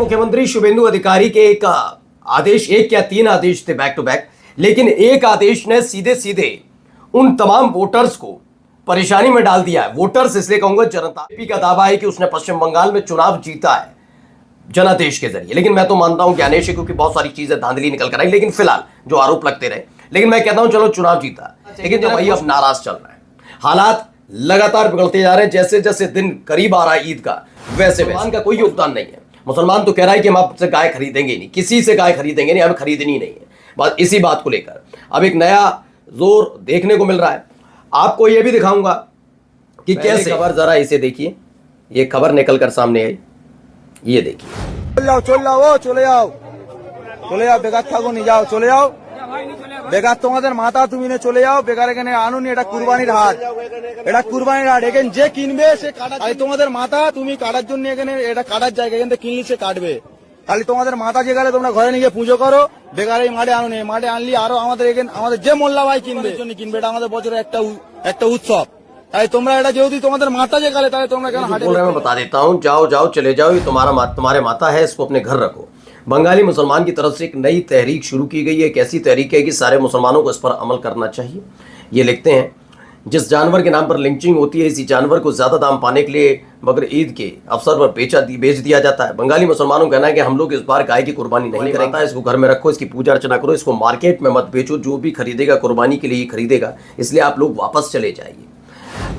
मुख्यमंत्री शुभेंदु अधिकारी के एक आदेश, एक या तीन आदेश थे बैक टू बैक, लेकिन एक आदेश ने सीधे सीधे उन तमाम वोटर्स को परेशानी में डाल दिया है। वोटर्स इसलिए कहूंगा, जनता का दावा है कि उसने पश्चिम बंगाल में चुनाव जीता है जनादेश के जरिए, लेकिन मैं तो मानता हूं ज्ञानेश है, क्योंकि बहुत सारी चीजें धांधली निकल कर आई, लेकिन फिलहाल जो आरोप लगते रहे, लेकिन मैं कहता हूं चलो चुनाव जीता, लेकिन जो भाई अब नाराज चल रहा है, हालात लगातार बिगड़ते जा रहे हैं। जैसे जैसे दिन करीब आ रहा है ईद का, वैसे मुसलमान का कोई योगदान नहीं है। मुसलमान तो कह रहा है कि हम आपसे गाय खरीदेंगे नहीं, किसी से गाय खरीदेंगे नहीं, हमें खरीदनी नहीं है। बस इसी बात को लेकर अब एक नया जोर देखने को मिल रहा है। आपको यह भी दिखाऊंगा कि कैसे खबर, जरा इसे देखिए, ये खबर निकल कर सामने आई, ये देखिए। চলে যাও বেকার থাকো নি, যাও চলে যাও, বেকার তোমাদের মাথা তুমি নিয়ে চলে যাও, বেকার এখানে আনুনি, এটা কুরবানির হাট, এটা কুরবানির হাট, এখানে যে কিনবে সে কাটা, তোমাদের মাথা তুমি কাটার জন্য এখানে এটা কাটার জায়গা, এখান থেকে কিনলে সে কাটবে, খালি তোমাদের মাথা যে গেলে তোমরা ঘরে নিয়ে পুজো করো, বেকার এই মাঠে আনুনি, মাঠে আনলি আরো আমাদের এখানে আমাদের যে মোল্লা ভাই কিনবে জন্য কিনবে, এটা আমাদের বছরের একটা উৎসব, তাই তোমরা এটা যেহেতু তোমাদের মাথা যে গেলে তাহলে তোমরা কেন হাটে। मैं बता देता हूं, जाओ जाओ चले जाओ, ये तुम्हारे माता है, इसको अपने घर रखो। बंगाली मुसलमान की तरफ से एक नई तहरीक शुरू की गई है। एक ऐसी तहरीक है कि सारे मुसलमानों को इस पर अमल करना चाहिए। ये लिखते हैं, जिस जानवर के नाम पर लिंचिंग होती है, इसी जानवर को ज्यादा दाम पाने के लिए मगर ईद के अवसर पर बेच दिया जाता है। बंगाली मुसलमानों का कहना है कि हम लोग इस बार गाय की कुर्बानी नहीं करेंगे, इसको घर में रखो, इसकी पूजा अर्चना करो, इसको मार्केट में मत बेचो, जो भी खरीदेगा कुर्बानी के लिए खरीदेगा, इसलिए आप लोग वापस चले जाइए।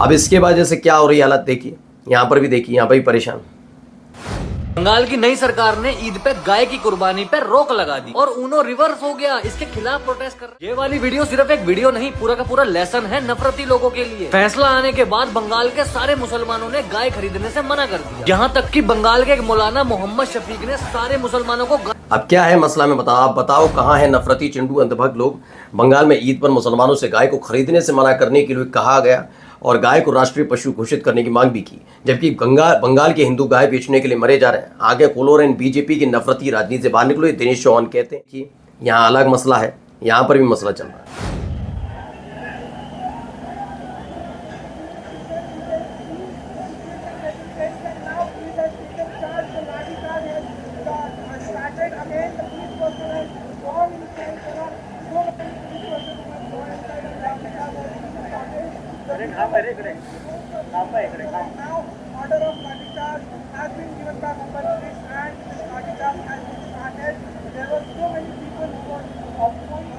अब इसके वजह से क्या हो रही हालत देखिए, यहाँ पर भी देखिए, यहाँ पर भी परेशान। बंगाल की नई सरकार ने ईद पे गाय की कुर्बानी पे रोक लगा दी और ऊनो रिवर्स हो गया, इसके खिलाफ प्रोटेस्ट कर रहे। ये वाली वीडियो सिर्फ एक वीडियो नहीं, पूरा का पूरा लेसन है नफरती लोगों के लिए। फैसला आने के बाद बंगाल के सारे मुसलमानों ने गाय खरीदने से मना कर दिया। यहाँ तक कि बंगाल के एक मौलाना मोहम्मद शफीक ने सारे मुसलमानों को। अब क्या है मसला में बताओ, आप बताओ कहाँ है नफरती चिंडू अंधभक्त लोग। बंगाल में ईद पर मुसलमानों से गाय को खरीदने से मना करने के लिए कहा गया और गाय को राष्ट्रीय पशु घोषित करने की मांग भी की, जबकि बंगाल के हिंदू गाय बेचने के लिए मरे जा रहे हैं। आगे कोलोर एंड बीजेपी की नफरती राजनीति से बाहर निकलो। दिनेश चौहान कहते हैं कि यहाँ अलग मसला है, यहाँ पर भी मसला चल रहा है। Now, order of laఠీచార్జ్ has been given by Mumbai police and this laఠీచార్j has been started. There were so many people who were opposed